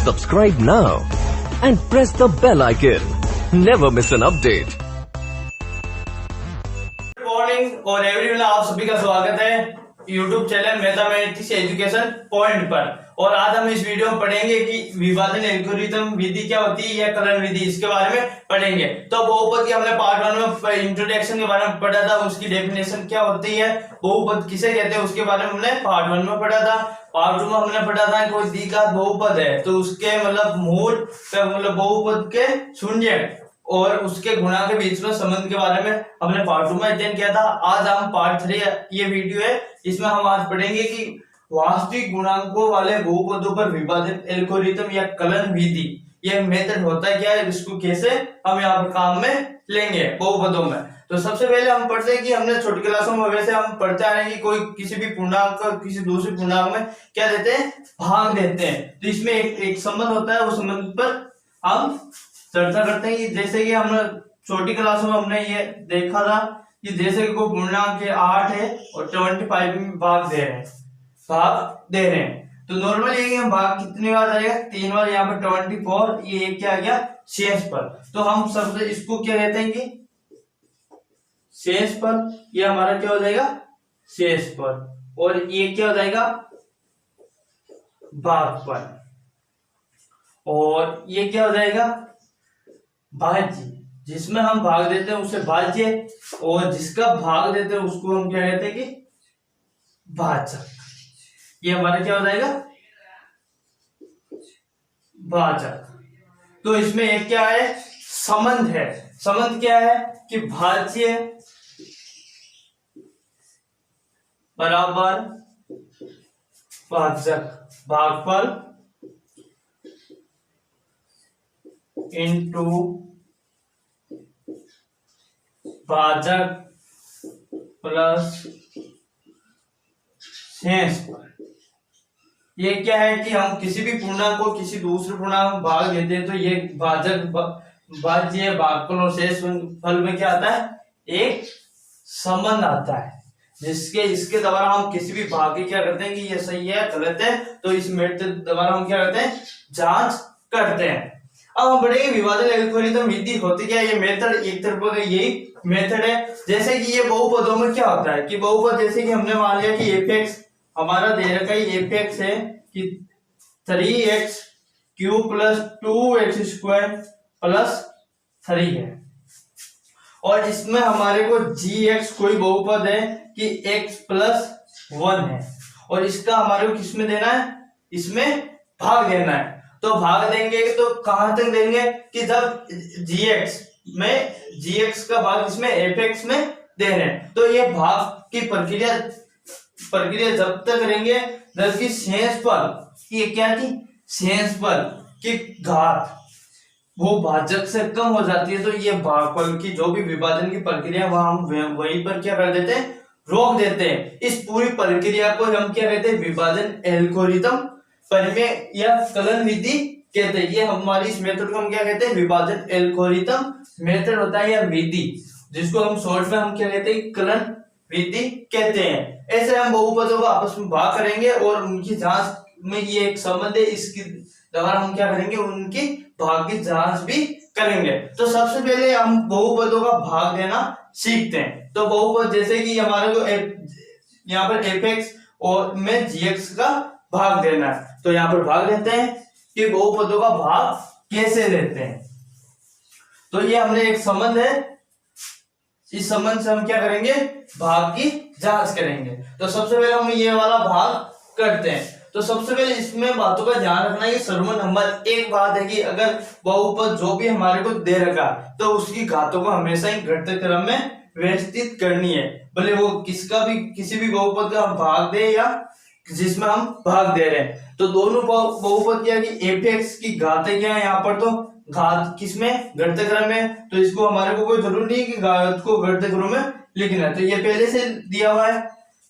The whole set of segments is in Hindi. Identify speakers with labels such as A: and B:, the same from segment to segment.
A: Subscribe now and press the bell icon. Never miss an update.
B: Good morning और एवरीवन, आप सभी का स्वागत है YouTube channel mathematics education point पर। और आज हम इस वीडियो में पढ़ेंगे कि विभाजन एल्गोरिथम विधि क्या होती है या कलन विधि, इसके बारे में पढ़ेंगे। तो बहुपद की हमने पार्ट 1 में इंट्रोडक्शन के बारे में पढ़ा था, उसकी डेफिनेशन क्या होती है, बहुपद किसे कहते हैं, उसके बारे में हमने पार्ट 1 में पढ़ा था। पार्ट 2 में हमने पढ़ा था कोई द्विघात बहुपद है तो उसके मतलब मूल मतलब बहुपद के शून्य और उसके गुणा के बीच में संबंध के बारे में हमने पार्ट 2 में अध्ययन किया था। आज हम पार्ट 3 ये वीडियो है, इसमें हम आज पढ़ेंगे कि वास्तविक गुणांकों वाले बहुपदों पर विभाजन एल्गोरिथम या कलन विधि, यह मेथड होता है क्या है, इसको कैसे हम यहाँ पर काम में लेंगे बहुपदों में। तो सबसे पहले हम पढ़ते हैं कि हमने छोटी क्लासों में वैसे हम पढ़ते आ रहे हैं कि कोई किसी भी पूर्णांक किसी दूसरे पूर्णांक में क्या देते हैं, भाग देते हैं। तो इसमें एक संबंध होता है, उस संबंध पर हम चर्चा करते हैं कि जैसे कि हमने छोटी क्लासों में हमने ये देखा था कि जैसे कि कोई पूर्णांक 8 है और 25 में भाग दे रहे हैं तो नॉर्मली हम भाग कितनी बार आएगा, 3 बार। यहाँ पर 24 ये क्या आ गया शेष पर, तो हम सबसे इसको क्या कहते हैं कि शेष पर, ये हमारा क्या हो जाएगा शेष पर, और ये क्या हो जाएगा भाग पर, और ये क्या हो जाएगा भाज्य। जिसमें हम भाग देते हैं उसे भाज्य, और जिसका भाग देते हैं उसको हम क्या कहते हैं कि भाजक। ये हमारा क्या हो जाएगा भाजक। तो इसमें एक क्या है संबंध है, संबंध क्या है कि भाज्य बराबर भाजक, भागफल इंटू भाजक प्लस शेष पर। ये क्या है कि हम किसी भी पूर्णांक को किसी दूसरे पूर्णांक में भाग देते हैं तो ये भाजक भाज्य भागफल और शेष फल में क्या आता है, एक संबंध आता है जिसके इसके द्वारा हम किसी भी भाग की क्या करते हैं कि ये सही है गलत है, तो इस मेथड द्वारा हम क्या करते हैं जांच करते हैं। अब हम बढ़ेंगे विभाजन एल्गोरिथम विधि होती क्या है। ये मेथड एक तरफ का यही मेथड है। जैसे कि ये बहुपदों में क्या होता है कि बहुपद जैसे कि हमने मान लिया कि fx हमारा दे रखा है fx है कि 3x cube plus 2x square plus 3 है, और इसमें हमारे को gx कोई बहुपद है कि x प्लस 1 है, और इसका हमारे को किसमें देना है, इसमें भाग देना है। तो भाग देंगे तो कहां तक देंगे कि जब gx का भाग इसमें fx में दे रहे हैं, तो ये भाग की प्रक्रिया जब तक करेंगे जबकि शेष पर, ये क्या थी शेष पर की घात वो भाजक से कम हो जाती है, तो ये भागफल की जो भी विभाजन की प्रक्रिया वहां हम वहीं पर क्या कर देते हैं, रोक देते हैं। इस पूरी प्रक्रिया को हम क्या कहते हैं, विभाजन एल्गोरिथम परिमेय या कलन विधि कहते हैं। ये हमारी इस मेथड को हम क्या कहते हैं, विभाजन एल्गोरिथम मेथड होता है या विधि, जिसको हम शॉर्ट में हम क्या कहते हैं, कलन विधि कहते हैं। ऐसे हम बहुपदों को आपस में भाग करेंगे और उनकी जांच में ये एक संबंध है, इसके द्वारा हम क्या करेंगे, उनकी भाग की जांच भी करेंगे। तो सबसे पहले हम बहुपदों का भाग देना सीखते हैं। तो बहुपद जैसे कि हमारे को यहाँ पर fx और में gx का भाग देना है, तो यहाँ पर भाग देते हैं कि बहुपदों का भाग कैसे देते हैं। तो ये हमने एक संबंध है, इस संबंध से हम क्या करेंगे, भाग की जांच करेंगे। तो सबसे पहले हम ये वाला भाग करते हैं। तो सबसे पहले इसमें बातों का ध्यान रखना है कि सर्वमन नंबर एक बात है कि अगर बहुपद जो भी हमारे को दे रखा तो उसकी घातों को हमेशा ही घटते क्रम में व्यवस्थित करनी है, भले वो किसका भी किसी भी बहुपद का हम भाग दे या जिसमें हम भाग दे रहे हैं। तो दोनों बहुपद क्या कि fx की घातें क्या है, यहाँ पर तो घात किसमें घटते क्रम में, तो इसको हमारे को कोई जरूरी नहीं कि घात को घटते क्रम में लिखना है, तो ये पहले से दिया हुआ है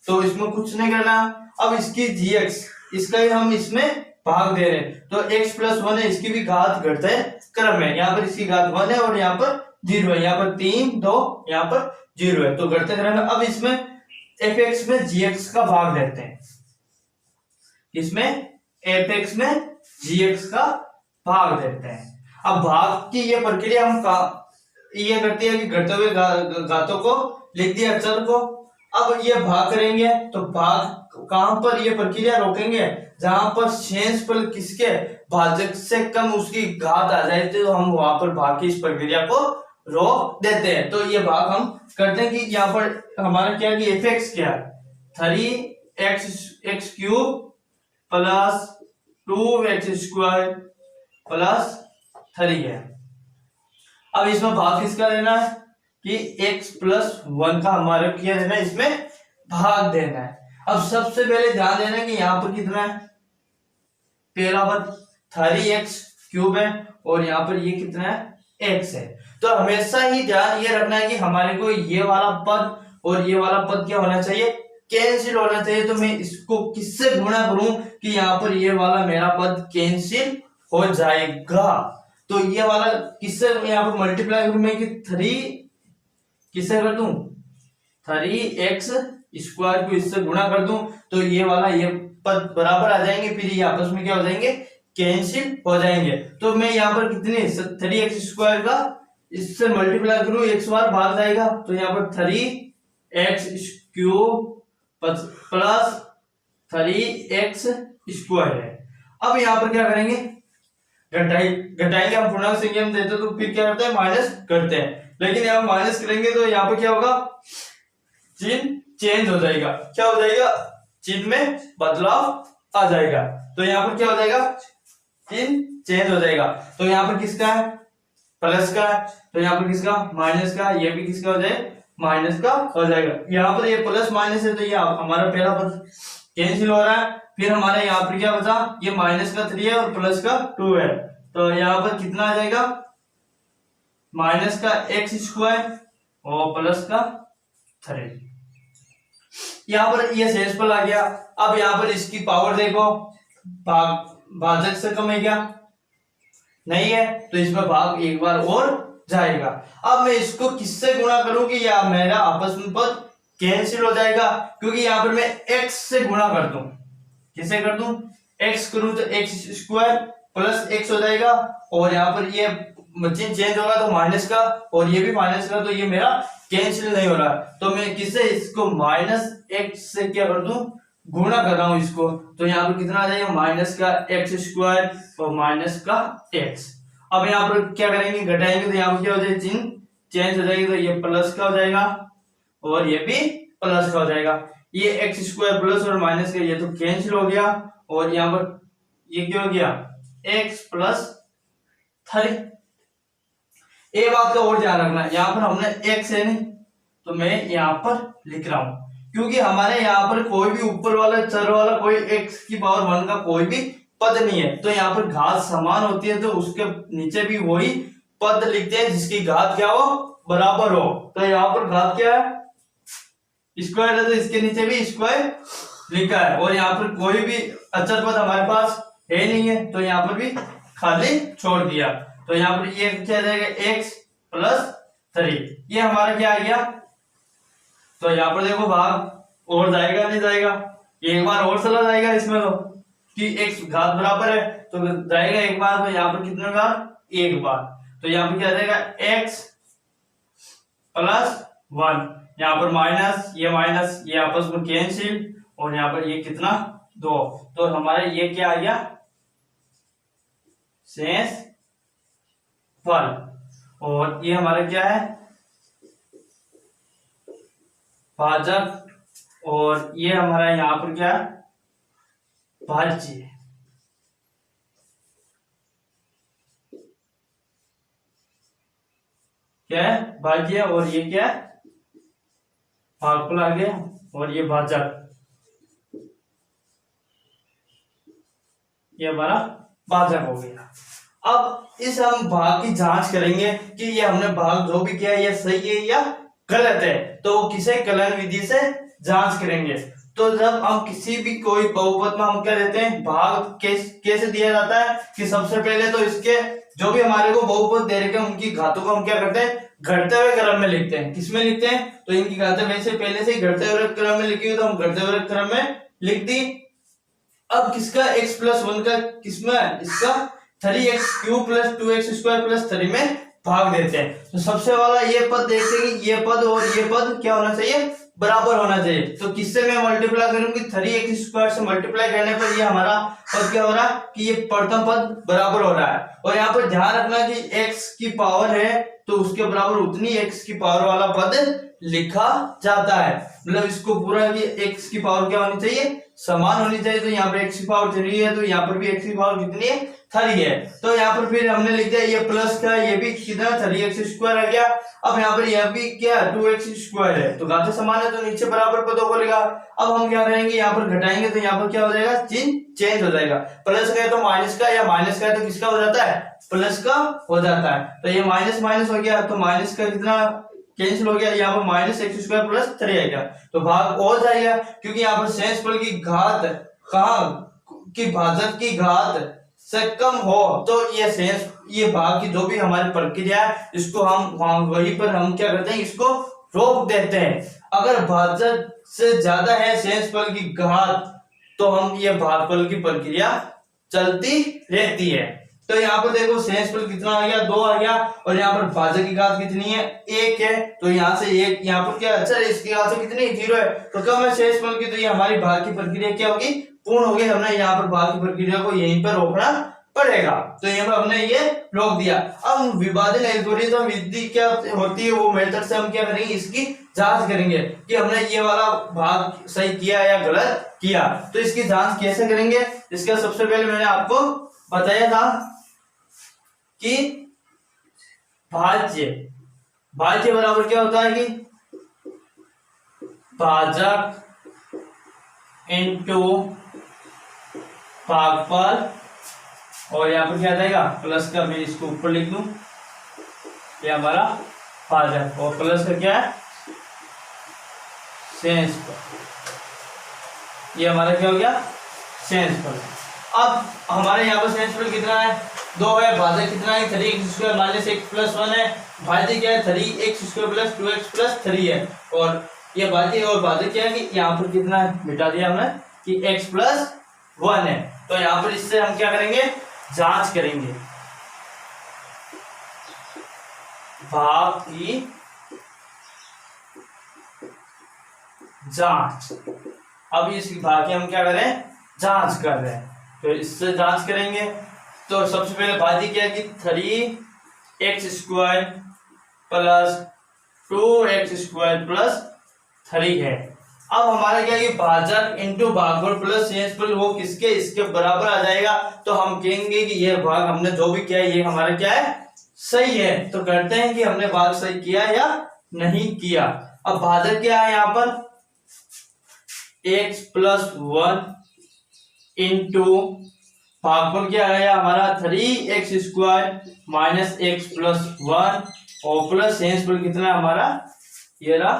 B: तो इसमें कुछ नहीं करना। अब इसकी gx इसका ही हम इसमें भाग दे रहे हैं, तो x प्लस 1 है, इसकी भी घात घटते क्रम में, यहाँ पर इसकी घात 1 है और यहाँ पर 0 है, यहाँ पर 3 2 यहाँ पर 0 है, तो घटते क्रम में। अब इसमें fx में gx का भाग देते हैं, इसमें fx में gx का भाग देते हैं। अब भाग की ये प्रक्रिया हम ये करती है कि घटते हुए घातों को लिख दिया अचर को। अब ये भाग करेंगे तो भाग कहां पर ये प्रक्रिया रोकेंगे, जहां पर शेष फल किसके भाजक से कम उसकी घात आ जाए तो हम वहां पर भाग की इस प्रक्रिया को रोक देते हैं। तो ये भाग हम करते हैं कि यहाँ पर हमारा क्या कि एफ एक्स क्या है 3x cube plus 2x square plus 3 है। अब इसमें भाग किसका लेना है कि x प्लस 1 का हमारे क्या लेना है, इसमें भाग देना है। अब सबसे पहले ध्यान देना है कि यहाँ पर कितना है, पहला पद 3x क्यूब है और यहाँ पर ये कितना है x है। तो हमेशा ही ध्यान ये रखना है कि हमारे को ये वाला पद और ये वाला पद क्या होना चाहिए, कैंसिल होना चाहिए। तो मैं इसको किससे गुणा करूं कि यहाँ पर ये वाला मेरा पद कैंसिल हो जाएगा। तो ये वाला किससे यहाँ पर मल्टीप्लाई करूं मैं कि 3 किससे कर दूं 3x स्क्वायर को इससे गुणा कर दूं तो ये वाला ये पद बराबर आ जाएंगे, फिर ये आपस में क्या हो जाएंगे, कैंसिल हो जाएंगे। तो मैं यहाँ पर कितने 3x स्क्वायर का इससे मल्टीप्लाई करूं x बार भाग जाएगा तो यहाँ पर 3x cube plus 3x square है। अब यहाँ पर क्या करेंगे, घटाएंगे हम पूर्णांक संख्या में देते तो फिर क्या करते हैं माइनस करते हैं, लेकिन यहाँ माइनस करेंगे तो यहाँ पर क्या होगा, चिन्ह चेंज हो जाएगा। क्या हो जाएगा, चिन्ह में बदलाव आ जाएगा। तो यहाँ पर क्या हो जाएगा, चिन्ह चेंज हो जाएगा। तो यहाँ पर किसका है, प्लस का है, तो यहाँ पर किसका माइनस का, ये भी किसका हो जाए माइनस का हो जाएगा। यहाँ पर ये प्लस माइनस है तो ये हमारा पहला पद कैंसिल हो रहा है। फिर हमारे यहाँ पर क्या बचा, ये माइनस का 3 है और प्लस का 2 है तो यहाँ पर कितना आ जाएगा, माइनस का x स्क्वायर और प्लस का 3। यहाँ पर ये शेषफल आ गया। अब यहाँ पर इसकी पावर देखो, भाजक से कम है क्या, नहीं है, तो इसमें भाग एक बार और जाएगा। अब मैं इसको किससे गुणा करूं कि या मेरा आपस में पद कैंसिल हो जाएगा, क्योंकि यहाँ पर मैं x से गुणा कर दूं, किसे कर दूं, x करूं तो x स्क्वायर प्लस x हो जाएगा और यहाँ पर ये चिन्ह चेंज होगा तो माइनस का और ये भी माइनस का, तो ये मेरा कैंसिल नहीं हो रहा। तो मैं किससे इसको माइनस x से क्या कर दूं, गुणा कर रहा हूं इसको, तो यहाँ पर कितना आ जाएगा माइनस का x स्क्वायर और माइनस का x। अब यहाँ पर क्या करेंगे, घटाएंगे तो यहाँ पर क्या हो जाएगा, चिन्ह चेंज हो जाएगी तो ये प्लस का हो जाएगा और ये भी प्लस का हो जाएगा। ये x स्क्वायर प्लस और माइनस का ये तो कैंसिल हो गया और यहाँ पर ये क्या हो गया x प्लस 3। एक बात का और ध्यान रखना, यहाँ पर हमने x है नहीं तो मैं यहाँ पर लिख रहा हूं क्योंकि हमारे यहाँ पर कोई भी ऊपर वाला चर वाला कोई x की पावर 1 का कोई भी पद नहीं है। तो यहाँ पर घात समान होती है तो उसके नीचे भी वही पद लिखते हैं जिसकी घात क्या हो, बराबर हो। तो यहाँ पर घात क्या है, स्क्वायर है तो इसके नीचे भी स्क्वायर लिखा है और यहाँ पर कोई भी अचर पद हमारे पास है नहीं है तो यहाँ पर भी खाली छोड़ दिया। तो यहाँ पर ये क्या जाएगा x प्लस 3, ये हमारा क्या आ गया। तो यहाँ पर देखो भाग और जाएगा नहीं जाएगा, एक बार और चला जाएगा इसमें तो कि x घात बराबर है तो जाएगा एक बार, तो यहाँ पर कितने बार, एक बार। तो यहाँ पर क्या जाएगा x प्लस 1, यहाँ पर माइनस ये आपस में कैंसिल और यहाँ पर ये कितना 2, तो हमारा ये क्या आ गया शेष फल और ये हमारा क्या है भाजक और ये हमारा यहाँ पर क्या है भाज्य। क्या है भाज्य और ये क्या है भागफल आ गया और ये भाजक, ये हमारा भाजक हो गया। अब इस हम भाग की जांच करेंगे कि ये हमने भाग जो भी किया ये सही है या गलत है, तो किसे कलन विधि से जांच करेंगे। तो जब हम किसी भी कोई बहुपद में हम क्या लेते हैं भाग कैसे दिया जाता है कि सबसे पहले तो इसके जो भी हमारे को बहुपद दे रखे हैं उनकी घातों को हम क्या करते हैं घटते हुए क्रम में लिखते हैं। किसमें लिखते हैं, तो इनकी घातें वैसे पहले से ही घटते हुए क्रम में लिखी हुई तो हम घटते हुए क्रम में लिख दी। अब किसका x प्लस 1 का किसमें, इसका 3x³ प्लस 2x² प्लस 3 में भाग देते हैं। तो सबसे वाला ये पद देखते हैं कि ये पद और ये पद क्या होना चाहिए, बराबर होना चाहिए। तो किससे मैं मल्टीप्लाई करूंगी, 3x² से मल्टीप्लाई करने पर ये हमारा पद क्या हो रहा है कि ये प्रथम पद बराबर हो रहा है। और यहाँ पर ध्यान रखना कि x की पावर है तो उसके बराबर उतनी x की पावर वाला पद लिखा जाता है। मतलब इसको पूरा कि x की पावर क्या होनी चाहिए, समान होनी चाहिए। तो यहाँ पर x की पावर 3 है तो यहाँ पर भी x की पावर कितनी है, 3 है। तो यहाँ पर फिर हमने लिख दिया ये प्लस का, ये भी कितना 3x² आ गया। अब यहाँ पर यह भी क्या 2x² है तो घाते समान है तो नीचे बराबर पदों को लिखा। अब हम क्या करेंगे, यहाँ पर घटाएंगे तो यहाँ पर क्या हो जाएगा, चिन्ह चेंज हो जाएगा। प्लस का है तो माइनस का, या माइनस का है तो किसका हो जाता है, प्लस का हो जाता है। तो ये माइनस माइनस हो गया तो माइनस का कितना कैंसिल हो गया, यहाँ पर -x² प्लस 3 आएगा तो भाग हो जाएगा। क्योंकि यहाँ पर शेषफल की घात कहाँ की भाजक की घात से कम हो तो ये शेष, ये भाग की जो भी हमारी प्रक्रिया है इसको हम वहीं पर हम क्या करते हैं, इसको रोक देते हैं। अगर भाजक से ज्यादा है शेषफल की घात तो हम ये भागफल की प्रक्रिया चलती रहती है। तो यहाँ पर देखो शेषफल कितना आ गया, 2 आ गया। और यहाँ पर भाजक की घात कितनी है, 1 है। तो यहाँ से 1, यहाँ पर क्या अच्छा इसकी घात से कितनी 0 है तो कम है शेषफल की। तो ये हमारी भाग की प्रक्रिया क्या होगी, पूर्ण हो गई। हमने यहाँ पर भाग की प्रक्रिया को यहीं पर रोकना पड़ेगा तो यहाँ पर हमने ये रोक दिया। अब विभाजन एल्गोरिथम विधि क्या होती है, वो मेथड से हम क्या करेंगे, इसकी जांच करेंगे कि हमने ये वाला भाग सही किया या गलत किया। तो इसकी जांच कैसे करेंगे, इसका सबसे पहले मैंने आपको बताया था कि भाज्य बराबर क्या होता है कि भाजक इनटू भागफल। और यहाँ पर क्या आ जाएगा, प्लस का, मैं इसको ऊपर लिख दूं, ये हमारा भाजक और प्लस का क्या है शेषफल। ये हमारा क्या हो गया, शेषफल। अब हमारे यहाँ पर शेषफल कितना है, 2 है। भाजक कितना है, 3x² माइनस x प्लस 1 है। भाज्य क्या है, 3x² प्लस 2x प्लस 3 है। और ये भाज्य और भाजक क्या है कि यहाँ पर कितना है, मिटा दिया हमने कि x प्लस 1 है। तो यहाँ पर इससे हम क्या करेंगे, जांच करेंगे भाग की जांच। अब इस भाग की हम क्या करें, जांच कर रहे हैं तो इससे जांच करेंगे। तो सबसे पहले भाज्य क्या है कि 3x² प्लस 2x² प्लस 3 है। अब हमारा क्या है कि भाजक इंटू भागफल प्लस शेषफल वो किसके, इसके बराबर आ जाएगा। तो हम कहेंगे कि यह भाग हमने जो भी किया है ये हमारा क्या है, सही है। तो करते हैं कि हमने भाग सही किया या नहीं किया। अब भाजक क्या है, यहाँ पर x प्लस 1 इंटू भागफल क्या आया हमारा 3x² माइनस x प्लस 1 और प्लस शेषफल कितना हमारा, ये रहा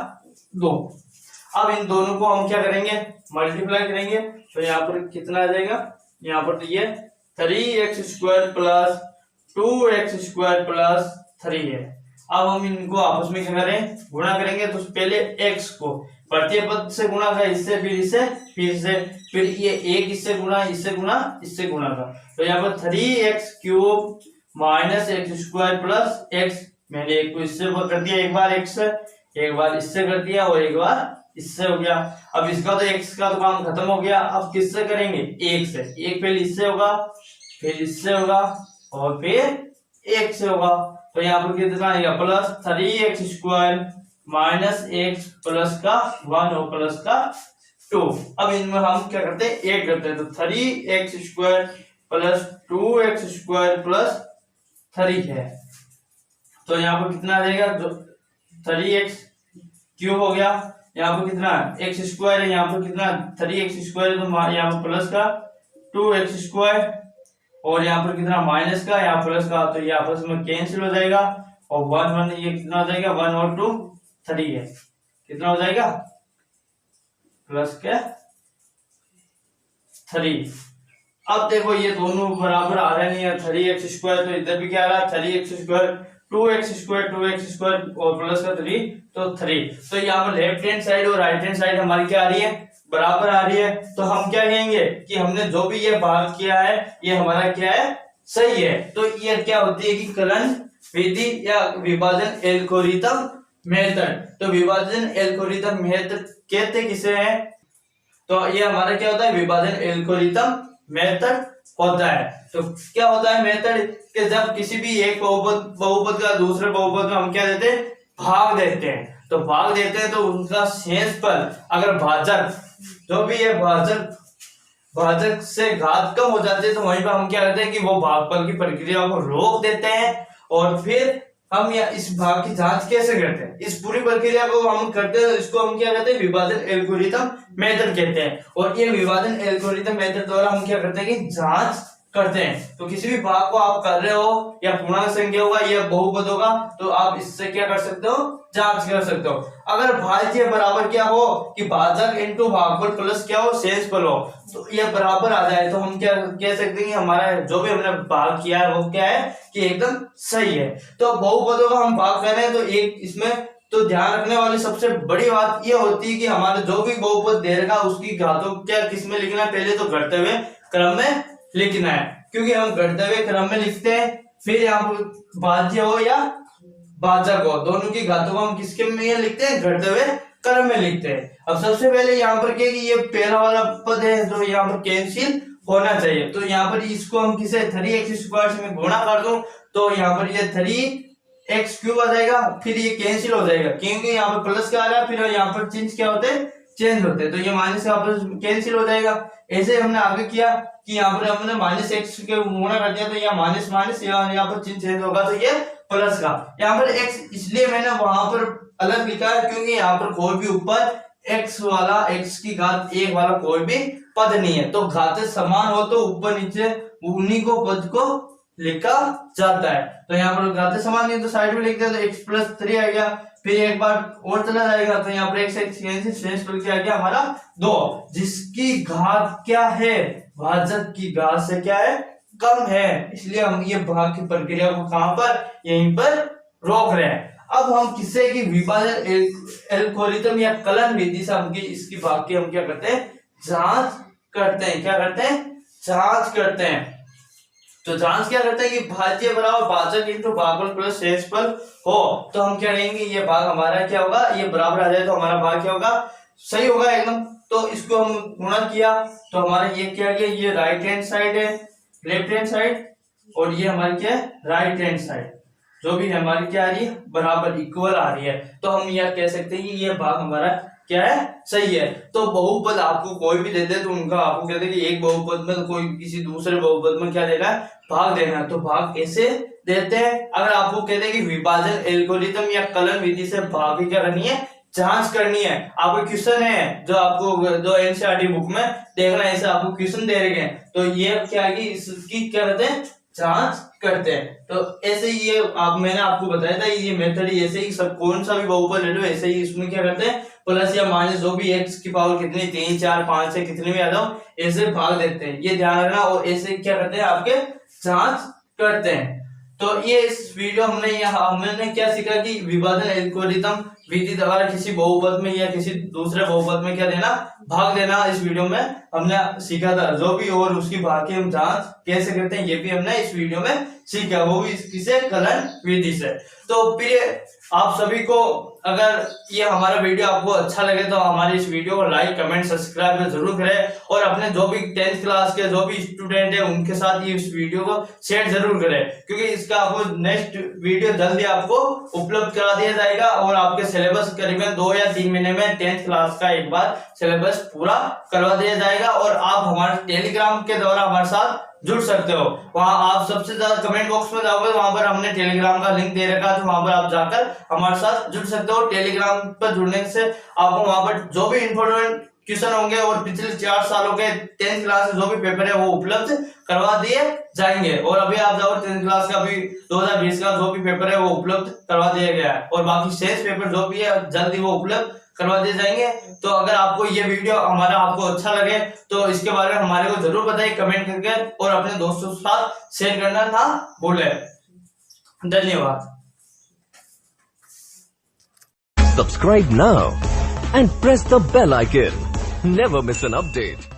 B: 2। अब इन दोनों को हम क्या करेंगे, मल्टीप्लाई करेंगे। तो यहाँ पर कितना आ जाएगा, यहाँ पर तो ये 3x² प्लस 2x² प्लस 3 है। अब हम इनको आपस में क्या करें, गुणा करेंगे। तो पहले x को प्रत्येक पद से गुणा कर, इससे फिर इससे फिर इससे, फिर ये एक इससे गुणा इससे गुणा इससे गुणा कर। तो यहाँ पर 3x³ minus x² plus x, मैंने एक को इससे कर दिया, एक बार x एक बार इससे कर दिया और एक बार इससे हो गया। अब इसका तो x का तो काम खत्म हो गया। अब किससे करेंगे, एक से। एक पहले इससे होगा, फिर इससे होगा और फिर एक से होगा। तो यहाँ पर कितना आएगा, plus 3x² minus x plus का 1 और प्लस का 2। अब इनमें हम क्या करते हैं, एक करते हैं। तो 3x² प्लस 2x² प्लस 3 है। तो यहाँ पर कितना आ जाएगा, 3x³ हो गया। यहाँ पर कितना x² है, यहाँ पर कितना 3x² है तो यहाँ पर प्लस का 2x² और यहाँ पर कितना माइनस का, यहाँ प्लस का। तो ये आपस में कैंसिल हो जाएगा और 1 1 ये कितना हो जाएगा, 1 और 2 3 है। कितना हो जाएगा, प्लस के 3। अब देखो ये दोनों बराबर आ रहे नहीं है, 3x² तो इधर भी क्या आ रहा है 3x², 2x² और प्लस का 3 तो 3। तो यहाँ पर लेफ्ट हैंड साइड और राइट हैंड साइड हमारी क्या आ रही है, बराबर आ रही है तो हम क्या कहेंगे कि हमने जो भी ये भाग किया है ये हमारा क्या है, सही है। तो ये क्या होती है कि कलन विधि या विभाजन एल्गोरिथम मेथड। तो विभाजन एल्गोरिथम मेथड कहते किसे हैं, तो ये हमारा क्या होता है, विभाजन एल्गोरिथम मेथड होता है। तो क्या होता है मेथड कि जब किसी भी एक बहुपद का दूसरे बहुपद में हम क्या देते हैं, भाग देते हैं। तो भाग देते हैं तो उनका शेषफल अगर भाजक जो भी है भाजक से घात कम हो जाते हैं तो वहीं पर हम क्या करते हैं कि वो भागफल की प्रक्रिया को रोक देते हैं और फिर हम या इस भाग की जांच कैसे करते हैं, इस पूरी प्रक्रिया को हम करते हैं, इसको हम क्या कहते हैं, विभाजन एल्गोरिथम मेथड कहते हैं। और ये विभाजन एल्गोरिथम मेथड द्वारा हम क्या करते हैं कि जांच करते हैं। तो किसी भी भाग को आप कर रहे हो या पूर्णांक संख्या होगा या बहुपद होगा तो आप इससे क्या कर सकते हो, जांच कर सकते हो। अगर भाज्य बराबर क्या हो कि भाजक इंटू भागफल प्लस क्या हो, शेषफल हो, तो ये बराबर आ जाए तो हम क्या कह सकते हैं कि हमारा जो भी हमने भाग किया है वो क्या है कि एकदम सही है। तो बहुपदों का हम भाग कर रहे हैं तो एक इसमें तो ध्यान रखने वाली सबसे बड़ी बात ये होती है कि हमारे जो भी बहुपद दे रखा उसकी घातों क्या किसमें लिखना है, पहले तो घटते हुए क्रम में लिखना है, क्योंकि हम घटते हुए क्रम में लिखते हैं। फिर यहाँ पर भाज्य हो या भाजक हो, दोनों की घातों को हम किसके में लिखते हैं, घटते हुए क्रम में लिखते हैं। अब सबसे पहले यहाँ पर क्या कि ये पहला वाला पद है जो यहाँ पर कैंसिल होना चाहिए। तो यहाँ पर इसको हम किसे 3x² से मैं गुणा कर दूं तो यहाँ पर ये 3x³ आ जाएगा, फिर ये कैंसिल हो जाएगा क्योंकि यहाँ पर प्लस क्या आ रहा है, फिर यहाँ पर चिन्ह क्या होते हैं, चेंज होते हैं, तो ये माइनस आपस कैंसिल हो जाएगा। ऐसे हमने आगे किया कि यहाँ पर हमने -x के गुणा कर दिया तो यहाँ माइनस माइनस यहाँ पर चिन्ह चेंज होगा तो ये प्लस का। यहाँ पर x इसलिए मैंने वहां पर अलग लिखा है क्योंकि यहाँ पर कोई भी ऊपर x वाला x की घात 1 वाला कोई भी पद नहीं है। तो घातें समान हो तो ऊपर नीचे उन्हीं को पद को लिखा जाता है। तो यहाँ पर घातें समान नहीं तो साइड में लिख दे तो x+3 आ गया, फिर एक बार और चला जाएगा तो यहाँ पर x शेषफल क्या आ गया हमारा 2, जिसकी घात क्या है, भाजक की घात से क्या है, कम है, इसलिए हम ये भाग की प्रक्रिया को कहां पर, यहीं पर रोक रहे हैं। अब हम किसी की विभाजन एल्गोरिथम या कलन विधि से हम इसकी भाग की हम क्या करते हैं, जांच करते हैं। क्या करते हैं, जांच करते हैं। तो जांच क्या करते हैं कि भाज्य बराबर भाजक इंटू भागफल प्लस शेषफल हो तो हम क्या कहेंगे ये भाग हमारा क्या होगा, ये बराबर आ जाए तो हमारा भाग क्या होगा, सही होगा एकदम। तो इसको हम गुणा किया तो हमारा ये क्या गया, ये राइट हैंड साइड है, लेफ्ट हैंड साइड, और ये हमारी क्या है, राइट हैंड साइड, जो भी हमारी क्या आ रही है, बराबर इक्वल आ रही है। तो हम यह कह सकते हैं कि ये भाग हमारा क्या है, सही है। तो बहुपद आपको कोई भी दे दे तो उनका आपको कहते हैं कि एक बहुपद में तो कोई किसी दूसरे बहुपद में क्या देना है, भाग देना है। तो भाग ऐसे देते हैं। अगर आपको कहते हैं कि विभाजन एल्गोरिथम या कलन विधि से भाग की क्या करनी है, जांच करनी है। आपको क्वेश्चन है जो आपको जो एनसीईआरटी बुक में देखना है, ऐसे आपको क्वेश्चन दे रखे हैं तो ये क्या है कि इसकी क्या करते हैं, जांच करते हैं। तो ऐसे ही ये मैंने आपको बताया था ये मेथड ही ऐसे ही सब कौन सा भी बहुपद ले लो ऐसे ही इसमें क्या करते हैं, प्लस या माइनस जो भी x की पावर कितनी 3 4 5 है कितने भी आ जाओ ऐसे भाग देते हैं, ये ध्यान रखना। और ऐसे क्या करते हैं, आपके जांच करते हैं। तो ये इस वीडियो हमने क्या सीखा कि विभाजन एल्गोरिथम विधि द्वारा किसी बहुपद में या किसी दूसरे बहुपद में क्या देना, भाग देना। इस वीडियो में हमने सीखा था जो भी, और उसकी भाग की हम जांच कैसे करते हैं ये भी हमने इस वीडियो में सीखा, वो भी किसे, कलन विधि से। तो प्रिय आप सभी को अगर ये हमारा वीडियो आपको अच्छा लगे तो हमारे इस वीडियो को लाइक कमेंट सब्सक्राइब जरूर करें, और अपने जो भी 10th क्लास के जो भी स्टूडेंट है उनके साथ ये इस वीडियो को शेयर जरूर करें, क्योंकि इसका आपको नेक्स्ट वीडियो जल्दी आपको उपलब्ध करा दिया जाएगा। और आपके सिलेबस करीबन 2 या 3 महीने में 10th क्लास का एक बार सिलेबस पूरा करवा दिया जाएगा। और आप हमारे टेलीग्राम के द्वारा हमारे साथ जुड़ सकते हो। वहां आप सबसे ज्यादा कमेंट बॉक्स में जाओगे, वहां पर हमने टेलीग्राम का लिंक दे रखा है, तो वहां पर आप जाकर हमारे साथ जुड़ सकते हो। टेलीग्राम पर जुड़ने से आपको वहां पर जो भी इंपॉर्टेंट क्वेश्चन होंगे और पिछले 4 सालों के 10th क्लास के जो भी पेपर है वो उपलब्ध करवा दिए जाएंगे। और अभी आप जाओ 10th क्लास का भी 2020 का जो भी पेपर है वो उपलब्ध करवा दिया गया है, और बाकी शेष पेपर जो भी है जल्दी वो उपलब्ध करवा दिए जाएंगे। तो अगर आपको ये वीडियो हमारा आपको अच्छा लगे तो इसके बारे में हमारे को जरूर बताइए कमेंट करके, और अपने दोस्तों के साथ शेयर करना ना भूलें। धन्यवाद।
A: Subscribe now and press the bell icon. Never miss an update.